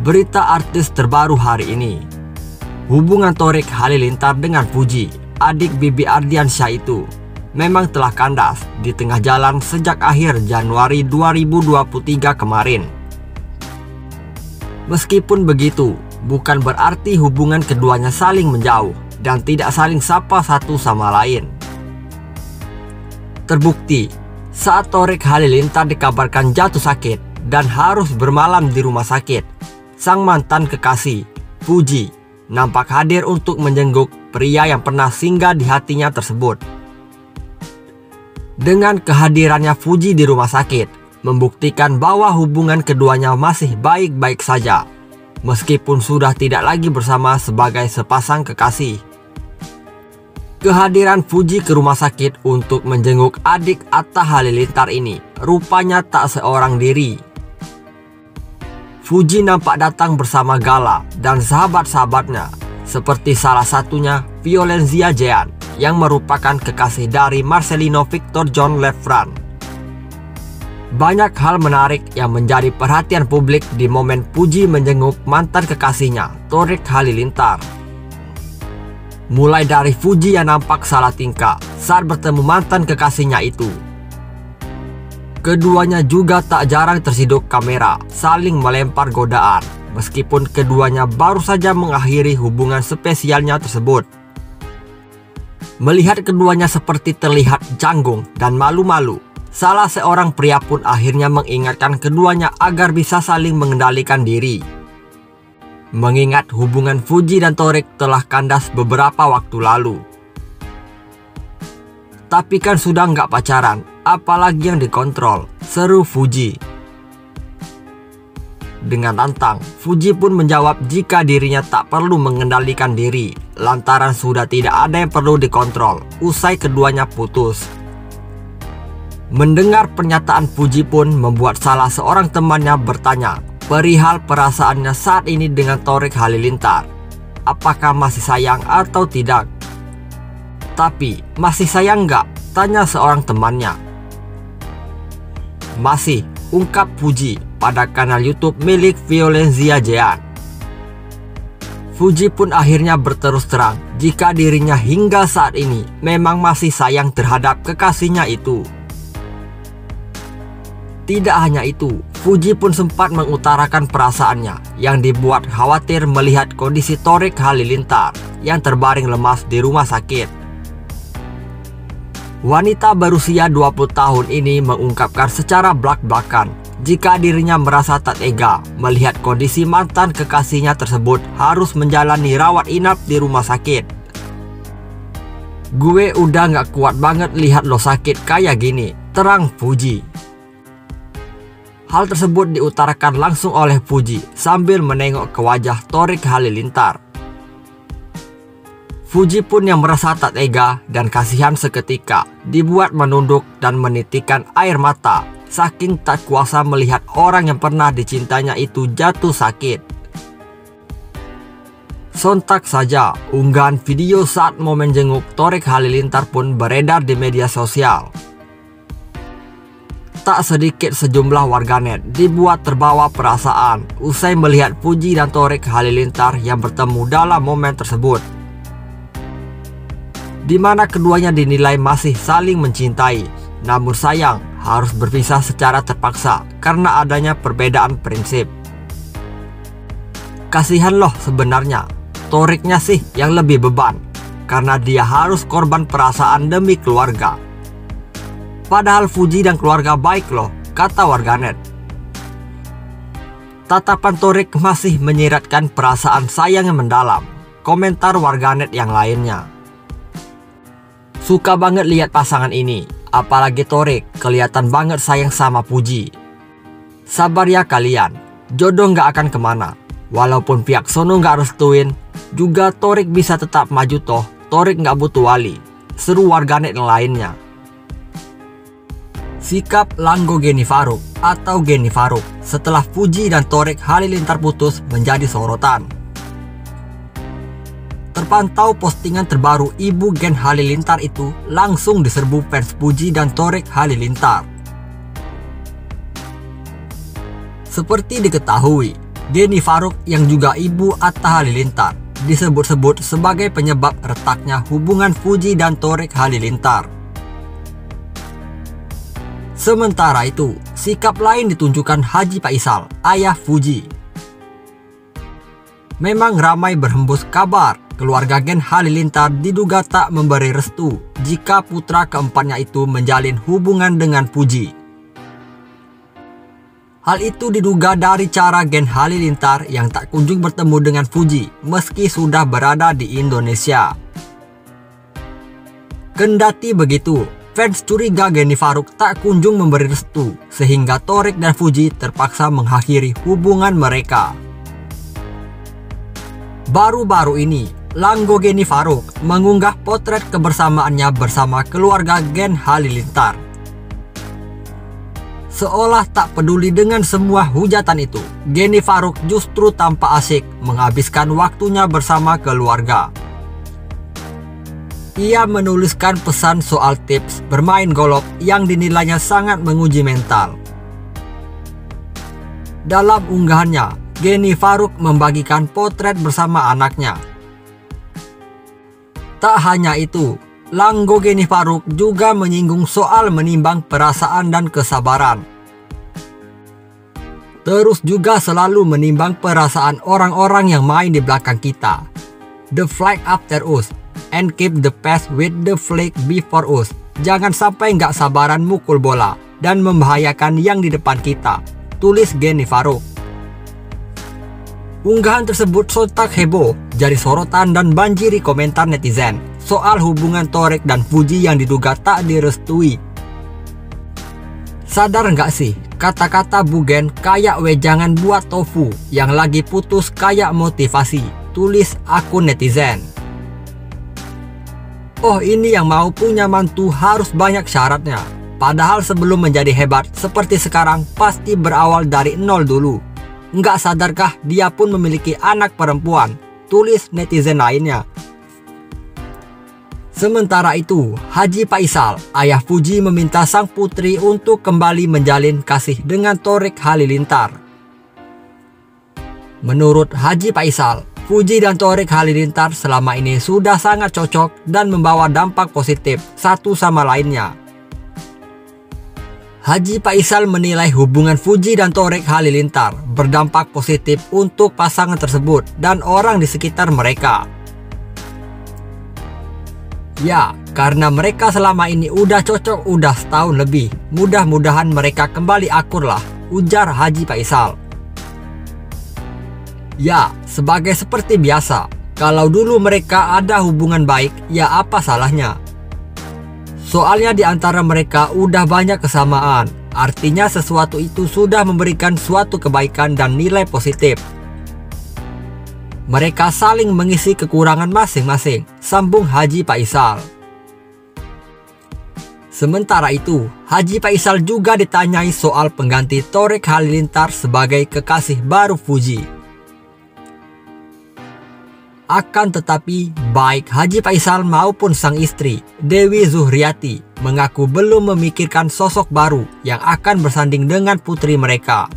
Berita artis terbaru hari ini. Hubungan Torik Halilintar dengan Fuji, adik Bibi Ardiansyah itu, memang telah kandas di tengah jalan sejak akhir Januari 2023 kemarin. Meskipun begitu, bukan berarti hubungan keduanya saling menjauh dan tidak saling sapa satu sama lain. Terbukti, saat Torik Halilintar dikabarkan jatuh sakit dan harus bermalam di rumah sakit, sang mantan kekasih, Fuji, nampak hadir untuk menjenguk pria yang pernah singgah di hatinya tersebut. Dengan kehadirannya Fuji di rumah sakit, membuktikan bahwa hubungan keduanya masih baik-baik saja, meskipun sudah tidak lagi bersama sebagai sepasang kekasih. Kehadiran Fuji ke rumah sakit untuk menjenguk adik Atta Halilintar ini rupanya tak seorang diri. Fuji nampak datang bersama Gala dan sahabat-sahabatnya, seperti salah satunya Violenzia Jean yang merupakan kekasih dari Marcelino Victor John Lefranc. Banyak hal menarik yang menjadi perhatian publik di momen Fuji menjenguk mantan kekasihnya, Torik Halilintar. Mulai dari Fuji yang nampak salah tingkah saat bertemu mantan kekasihnya itu. Keduanya juga tak jarang tersiduk kamera, saling melempar godaan, meskipun keduanya baru saja mengakhiri hubungan spesialnya tersebut. Melihat keduanya seperti terlihat canggung dan malu-malu, salah seorang pria pun akhirnya mengingatkan keduanya agar bisa saling mengendalikan diri. Mengingat hubungan Fuji dan Torik telah kandas beberapa waktu lalu. Tapi kan sudah nggak pacaran, apalagi yang dikontrol, seru Fuji. Dengan lantang, Fuji pun menjawab jika dirinya tak perlu mengendalikan diri, lantaran sudah tidak ada yang perlu dikontrol, usai keduanya putus. Mendengar pernyataan Fuji pun membuat salah seorang temannya bertanya perihal perasaannya saat ini dengan Torik Halilintar. Apakah masih sayang atau tidak? Tapi, masih sayang nggak? Tanya seorang temannya. Masih, ungkap Fuji pada kanal YouTube milik Violenzia Jean. Fuji pun akhirnya berterus terang jika dirinya hingga saat ini memang masih sayang terhadap kekasihnya itu. Tidak hanya itu, Fuji pun sempat mengutarakan perasaannya yang dibuat khawatir melihat kondisi Torik Halilintar yang terbaring lemas di rumah sakit. Wanita berusia 20 tahun ini mengungkapkan secara blak-blakan jika dirinya merasa tak tega melihat kondisi mantan kekasihnya tersebut harus menjalani rawat inap di rumah sakit. Gue udah gak kuat banget lihat lo sakit kayak gini, terang Fuji. Hal tersebut diutarakan langsung oleh Fuji sambil menengok ke wajah Torik Halilintar. Fuji pun yang merasa tak tega dan kasihan seketika dibuat menunduk dan menitikkan air mata saking tak kuasa melihat orang yang pernah dicintanya itu jatuh sakit. Sontak saja unggahan video saat momen jenguk Torik Halilintar pun beredar di media sosial. Tak sedikit sejumlah warganet dibuat terbawa perasaan usai melihat Fuji dan Torik Halilintar yang bertemu dalam momen tersebut, di mana keduanya dinilai masih saling mencintai, namun sayang harus berpisah secara terpaksa karena adanya perbedaan prinsip. Kasihan loh sebenarnya, Toriknya sih yang lebih beban karena dia harus korban perasaan demi keluarga. Padahal Fuji dan keluarga baik loh, kata warganet. Tatapan Torik masih menyiratkan perasaan sayang yang mendalam, komentar warganet yang lainnya. Suka banget lihat pasangan ini, apalagi Torik kelihatan banget sayang sama Fuji. Sabar ya kalian, jodoh nggak akan kemana. Walaupun pihak sono nggak restuin, juga Torik bisa tetap maju toh, Torik nggak butuh wali, seru warganet yang lainnya. Sikap Langgo Geni Faruk atau Geni Faruk setelah Fuji dan Torik Halilintar putus menjadi sorotan. Terpantau postingan terbaru ibu Gen Halilintar itu langsung diserbu fans Fuji dan Torik Halilintar. Seperti diketahui, Geni Faruk yang juga ibu Atta Halilintar disebut-sebut sebagai penyebab retaknya hubungan Fuji dan Torik Halilintar. Sementara itu, sikap lain ditunjukkan Haji Faisal, ayah Fuji. Memang ramai berhembus kabar keluarga Gen Halilintar diduga tak memberi restu jika putra keempatnya itu menjalin hubungan dengan Fuji. Hal itu diduga dari cara Gen Halilintar yang tak kunjung bertemu dengan Fuji meski sudah berada di Indonesia. Kendati begitu, fans curiga Geni Faruk tak kunjung memberi restu sehingga Torik dan Fuji terpaksa mengakhiri hubungan mereka. Baru-baru ini, Langgo Geni Faruk mengunggah potret kebersamaannya bersama keluarga Gen Halilintar. Seolah tak peduli dengan semua hujatan itu, Geni Faruk justru tampak asyik menghabiskan waktunya bersama keluarga. Ia menuliskan pesan soal tips bermain golf yang dinilainya sangat menguji mental. Dalam unggahannya, Geni Faruk membagikan potret bersama anaknya. Tak hanya itu, Langgo Geni Faruk juga menyinggung soal menimbang perasaan dan kesabaran. Terus juga selalu menimbang perasaan orang-orang yang main di belakang kita. The flag after us, and keep the pace with the flag before us. Jangan sampai nggak sabaran mukul bola dan membahayakan yang di depan kita, tulis Geni Faruk. Unggahan tersebut sontak heboh, jadi sorotan dan banjiri komentar netizen soal hubungan Torik dan Fuji yang diduga tak direstui. Sadar nggak sih, kata-kata Bu Gen kayak wejangan buat tofu yang lagi putus kayak motivasi, tulis akun netizen. Oh, ini yang mau punya mantu harus banyak syaratnya. Padahal sebelum menjadi hebat seperti sekarang pasti berawal dari nol dulu. Nggak sadarkah dia pun memiliki anak perempuan, tulis netizen lainnya. Sementara itu, Haji Faisal, ayah Fuji meminta sang putri untuk kembali menjalin kasih dengan Torik Halilintar. Menurut Haji Faisal, Fuji dan Torik Halilintar selama ini sudah sangat cocok dan membawa dampak positif satu sama lainnya. Haji Faisal menilai hubungan Fuji dan Torik Halilintar berdampak positif untuk pasangan tersebut dan orang di sekitar mereka. Ya, karena mereka selama ini udah cocok udah setahun lebih. Mudah-mudahan mereka kembali akur lah, ujar Haji Faisal. Ya, seperti biasa, kalau dulu mereka ada hubungan baik, ya apa salahnya? Soalnya di antara mereka udah banyak kesamaan, artinya sesuatu itu sudah memberikan suatu kebaikan dan nilai positif. Mereka saling mengisi kekurangan masing-masing, sambung Haji Faisal. Sementara itu, Haji Faisal juga ditanyai soal pengganti Torik Halilintar sebagai kekasih baru Fuji. Akan tetapi, baik Haji Faisal maupun sang istri, Dewi Zuhriati, mengaku belum memikirkan sosok baru yang akan bersanding dengan putri mereka.